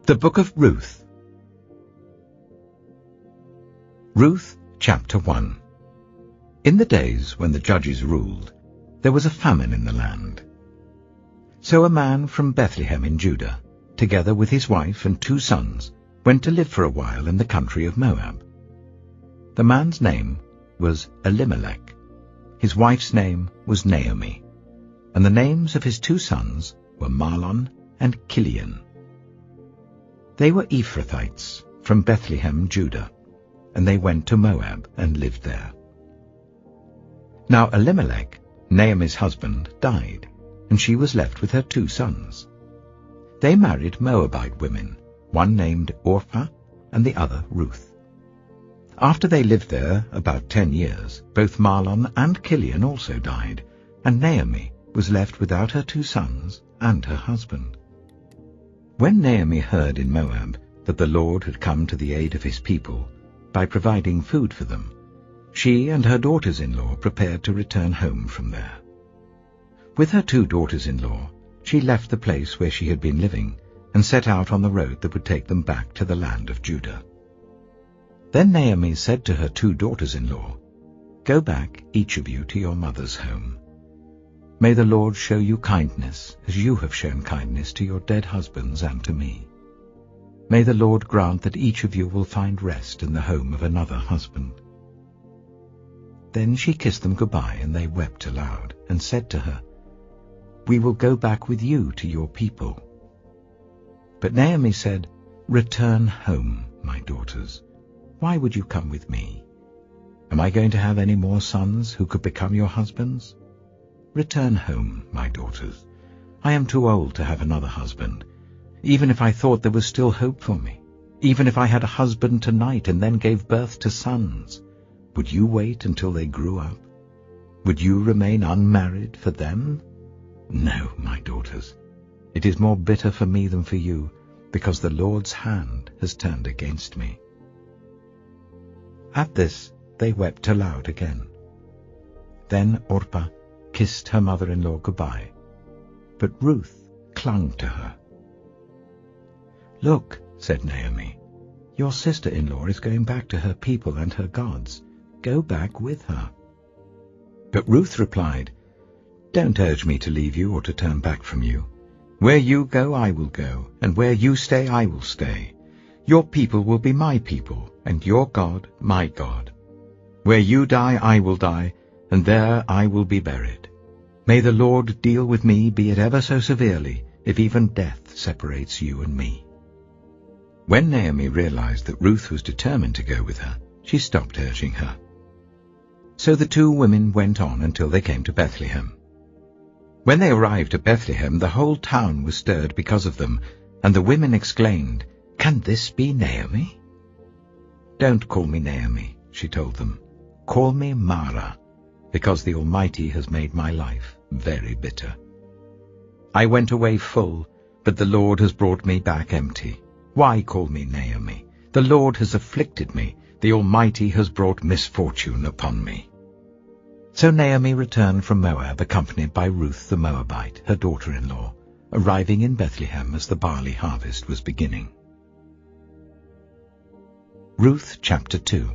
The Book of Ruth. Ruth, chapter 1. In the days when the judges ruled, there was a famine in the land. So a man from Bethlehem in Judah, together with his wife and 2 sons, went to live for a while in the country of Moab. The man's name was Elimelech. His wife's name was Naomi, and the names of his 2 sons were Mahlon and Chilion. They were Ephrathites from Bethlehem, Judah, and they went to Moab and lived there. Now Elimelech, Naomi's husband, died, and she was left with her 2 sons. They married Moabite women, one named Orpah and the other Ruth. After they lived there about 10 years, both Mahlon and Chilion also died, and Naomi was left without her 2 sons and her husband. When Naomi heard in Moab that the Lord had come to the aid of his people by providing food for them, she and her daughters-in-law prepared to return home from there. With her 2 daughters-in-law, she left the place where she had been living and set out on the road that would take them back to the land of Judah. Then Naomi said to her 2 daughters-in-law, "Go back, each of you, to your mother's home. May the Lord show you kindness, as you have shown kindness to your dead husbands and to me. May the Lord grant that each of you will find rest in the home of another husband." Then she kissed them goodbye, and they wept aloud, and said to her, "We will go back with you to your people." But Naomi said, "Return home, my daughters. Why would you come with me? Am I going to have any more sons who could become your husbands? Return home, my daughters. I am too old to have another husband. Even if I thought there was still hope for me, even if I had a husband tonight and then gave birth to sons, would you wait until they grew up? Would you remain unmarried for them? No, my daughters. It is more bitter for me than for you, because the Lord's hand has turned against me." At this they wept aloud again. Then Orpah kissed her mother-in-law goodbye, but Ruth clung to her. "Look," said Naomi, "your sister-in-law is going back to her people and her gods. Go back with her." But Ruth replied, "Don't urge me to leave you or to turn back from you. Where you go, I will go, and where you stay, I will stay. Your people will be my people, and your God, my God. Where you die, I will die, and there I will be buried. May the Lord deal with me, be it ever so severely, if even death separates you and me." When Naomi realized that Ruth was determined to go with her, she stopped urging her. So the 2 women went on until they came to Bethlehem. When they arrived at Bethlehem, the whole town was stirred because of them, and the women exclaimed, "Can this be Naomi?" "Don't call me Naomi," she told them. "Call me Mara, because the Almighty has made my life very bitter. I went away full, but the Lord has brought me back empty. Why call me Naomi? The Lord has afflicted me. The Almighty has brought misfortune upon me." So Naomi returned from Moab, accompanied by Ruth the Moabite, her daughter-in-law, arriving in Bethlehem as the barley harvest was beginning. Ruth chapter 2.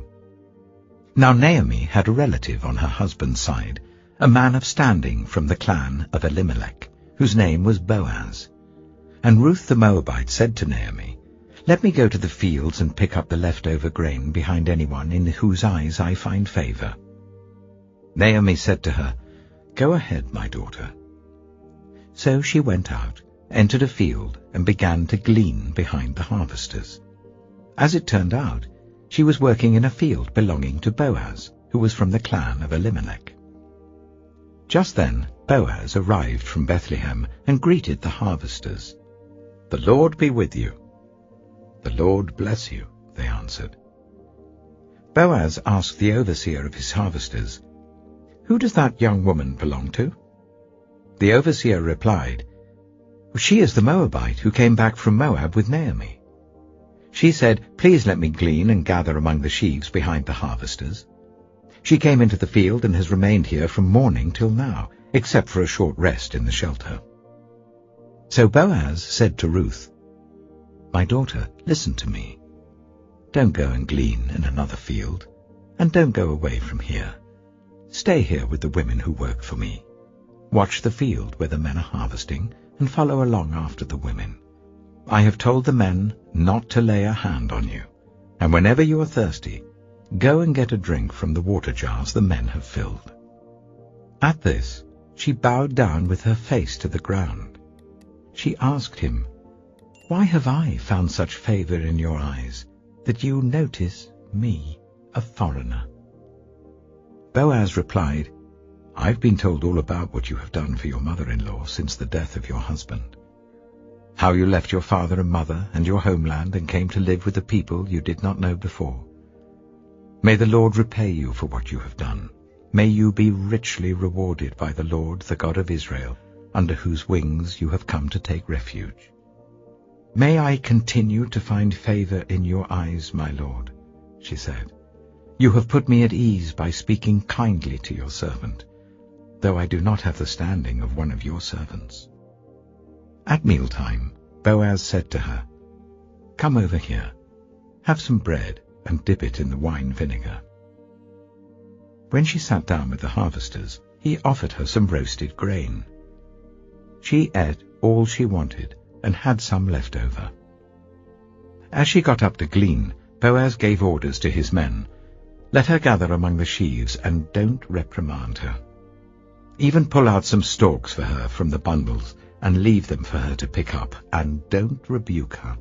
Now Naomi had a relative on her husband's side, a man of standing from the clan of Elimelech, whose name was Boaz. And Ruth the Moabite said to Naomi, "Let me go to the fields and pick up the leftover grain behind anyone in whose eyes I find favor." Naomi said to her, "Go ahead, my daughter." So she went out, entered a field, and began to glean behind the harvesters. As it turned out, she was working in a field belonging to Boaz, who was from the clan of Elimelech. Just then Boaz arrived from Bethlehem and greeted the harvesters. "The Lord be with you." "The Lord bless you," they answered. Boaz asked the overseer of his harvesters, "Who does that young woman belong to?" The overseer replied, "She is the Moabite who came back from Moab with Naomi. She said, 'Please let me glean and gather among the sheaves behind the harvesters.' She came into the field and has remained here from morning till now, except for a short rest in the shelter." So Boaz said to Ruth, My daughter, listen to me. Don't go and glean in another field, and don't go away from here. Stay here with the women who work for me. Watch the field where the men are harvesting, and follow along after the women. I have told the men not to lay a hand on you, and whenever you are thirsty, go and get a drink from the water jars the men have filled." At this, she bowed down with her face to the ground. She asked him, "Why have I found such favor in your eyes, that you notice me, a foreigner?" Boaz replied, "I've been told all about what you have done for your mother-in-law since the death of your husband. How you left your father and mother and your homeland and came to live with a people you did not know before. May the Lord repay you for what you have done. May you be richly rewarded by the Lord, the God of Israel, under whose wings you have come to take refuge. May I continue to find favor in your eyes, my Lord," she said. "You have put me at ease by speaking kindly to your servant, though I do not have the standing of one of your servants." At mealtime, Boaz said to her, "Come over here, have some bread and dip it in the wine vinegar." When she sat down with the harvesters, he offered her some roasted grain. She ate all she wanted and had some left over. As she got up to glean, Boaz gave orders to his men, "Let her gather among the sheaves and don't reprimand her. Even pull out some stalks for her from the bundles and leave them for her to pick up, and don't rebuke her."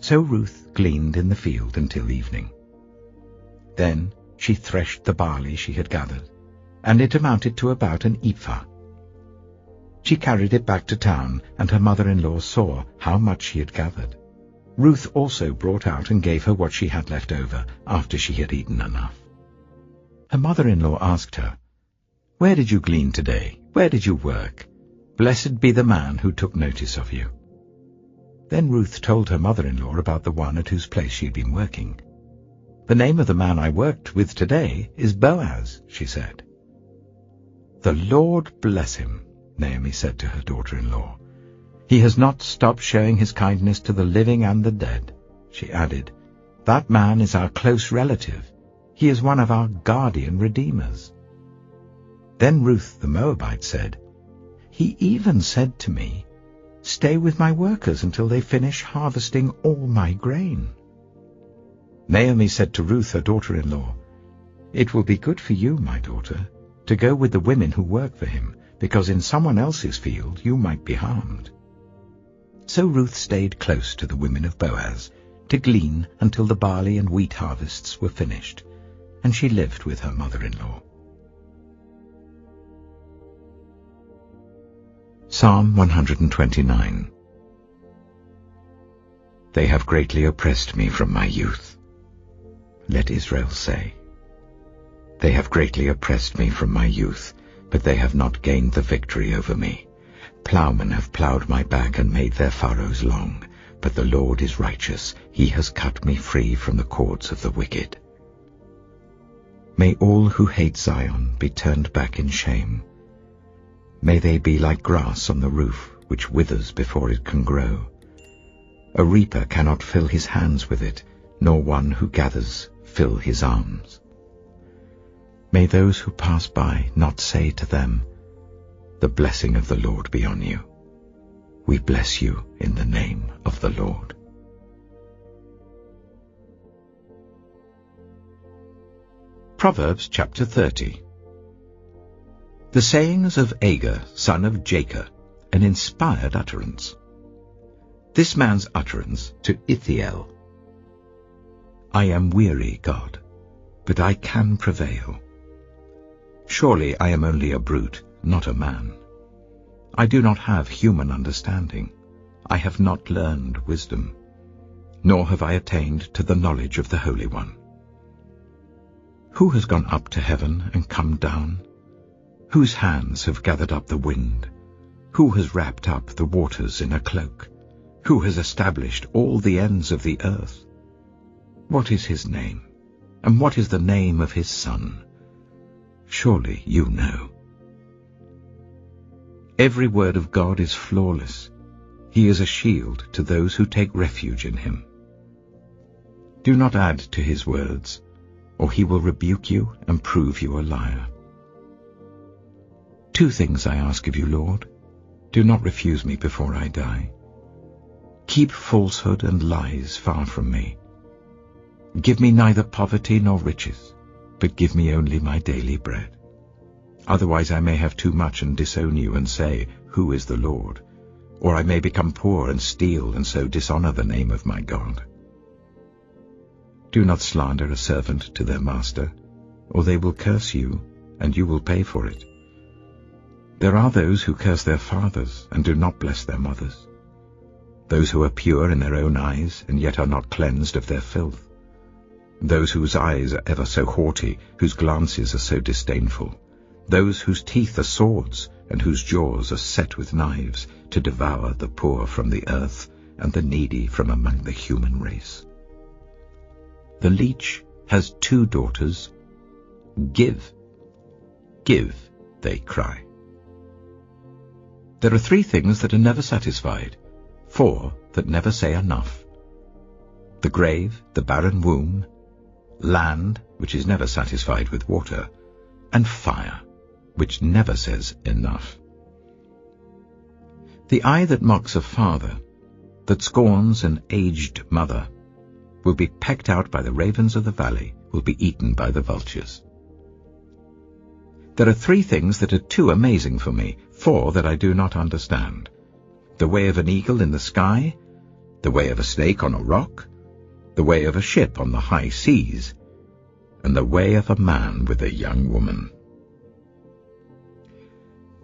So Ruth gleaned in the field until evening. Then she threshed the barley she had gathered, and it amounted to about an ephah. She carried it back to town, and her mother-in-law saw how much she had gathered. Ruth also brought out and gave her what she had left over after she had eaten enough. Her mother-in-law asked her, "Where did you glean today? Where did you work? Blessed be the man who took notice of you." Then Ruth told her mother-in-law about the one at whose place she had been working. "The name of the man I worked with today is Boaz," she said. "The Lord bless him," Naomi said to her daughter-in-law. "He has not stopped showing his kindness to the living and the dead." She added, "That man is our close relative. He is one of our guardian redeemers." Then Ruth the Moabite said, "He even said to me, 'Stay with my workers until they finish harvesting all my grain.'" Naomi said to Ruth, her daughter-in-law, "It will be good for you, my daughter, to go with the women who work for him, because in someone else's field you might be harmed." So Ruth stayed close to the women of Boaz to glean until the barley and wheat harvests were finished, and she lived with her mother-in-law. Psalm 129. They have greatly oppressed me from my youth. Let Israel say, They have greatly oppressed me from my youth, but they have not gained the victory over me. Plowmen have plowed my back and made their furrows long, but the Lord is righteous. He has cut me free from the cords of the wicked. May all who hate Zion be turned back in shame. May they be like grass on the roof, which withers before it can grow. A reaper cannot fill his hands with it, nor one who gathers fill his arms. May those who pass by not say to them, The blessing of the Lord be on you. We bless you in the name of the Lord. Proverbs chapter 30. The sayings of Agur, son of Jacob, an inspired utterance. This man's utterance to Ithiel. I am weary, God, but I can prevail. Surely I am only a brute, not a man. I do not have human understanding. I have not learned wisdom, nor have I attained to the knowledge of the Holy One. Who has gone up to heaven and come down? Whose hands have gathered up the wind? Who has wrapped up the waters in a cloak? Who has established all the ends of the earth? What is his name? And what is the name of his son? Surely you know. Every word of God is flawless. He is a shield to those who take refuge in him. Do not add to his words, or he will rebuke you and prove you a liar. 2 things I ask of you, Lord. Do not refuse me before I die. Keep falsehood and lies far from me. Give me neither poverty nor riches, but give me only my daily bread. Otherwise I may have too much and disown you and say, Who is the Lord? Or I may become poor and steal and so dishonor the name of my God. Do not slander a servant to their master, or they will curse you, and you will pay for it. There are those who curse their fathers and do not bless their mothers, those who are pure in their own eyes and yet are not cleansed of their filth, those whose eyes are ever so haughty, whose glances are so disdainful, those whose teeth are swords and whose jaws are set with knives, to devour the poor from the earth and the needy from among the human race. The leech has 2 daughters. Give, give, they cry. There are 3 things that are never satisfied, 4 that never say enough. The grave, the barren womb, land, which is never satisfied with water, and fire, which never says enough. The eye that mocks a father, that scorns an aged mother, will be pecked out by the ravens of the valley, will be eaten by the vultures. There are 3 things that are too amazing for me, 4 that I do not understand. The way of an eagle in the sky, the way of a snake on a rock, the way of a ship on the high seas, and the way of a man with a young woman.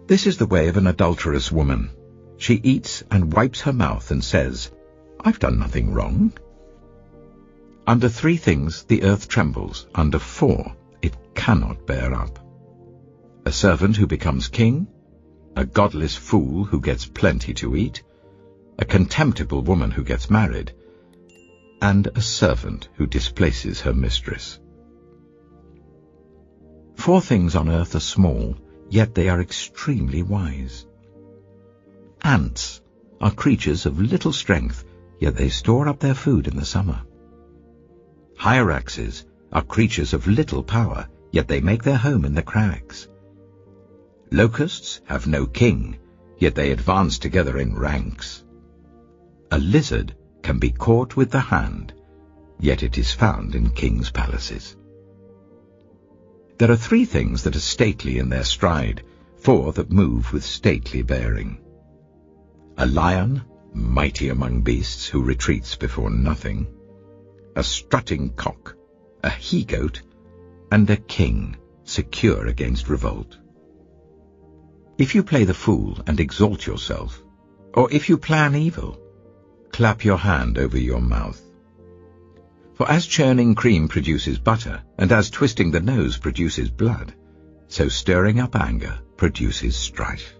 This is the way of an adulterous woman. She eats and wipes her mouth and says, I've done nothing wrong. Under 3 things the earth trembles, under 4 it cannot bear up. A servant who becomes king, a godless fool who gets plenty to eat, a contemptible woman who gets married, and a servant who displaces her mistress. 4 things on earth are small, yet they are extremely wise. Ants are creatures of little strength, yet they store up their food in the summer. Hyraxes are creatures of little power, yet they make their home in the crags. Locusts have no king, yet they advance together in ranks. A lizard can be caught with the hand, yet it is found in kings' palaces. There are 3 things that are stately in their stride, 4 that move with stately bearing. A lion, mighty among beasts, who retreats before nothing, a strutting cock, a he-goat, and a king, secure against revolt. If you play the fool and exalt yourself, or if you plan evil, clap your hand over your mouth. For as churning cream produces butter, and as twisting the nose produces blood, so stirring up anger produces strife.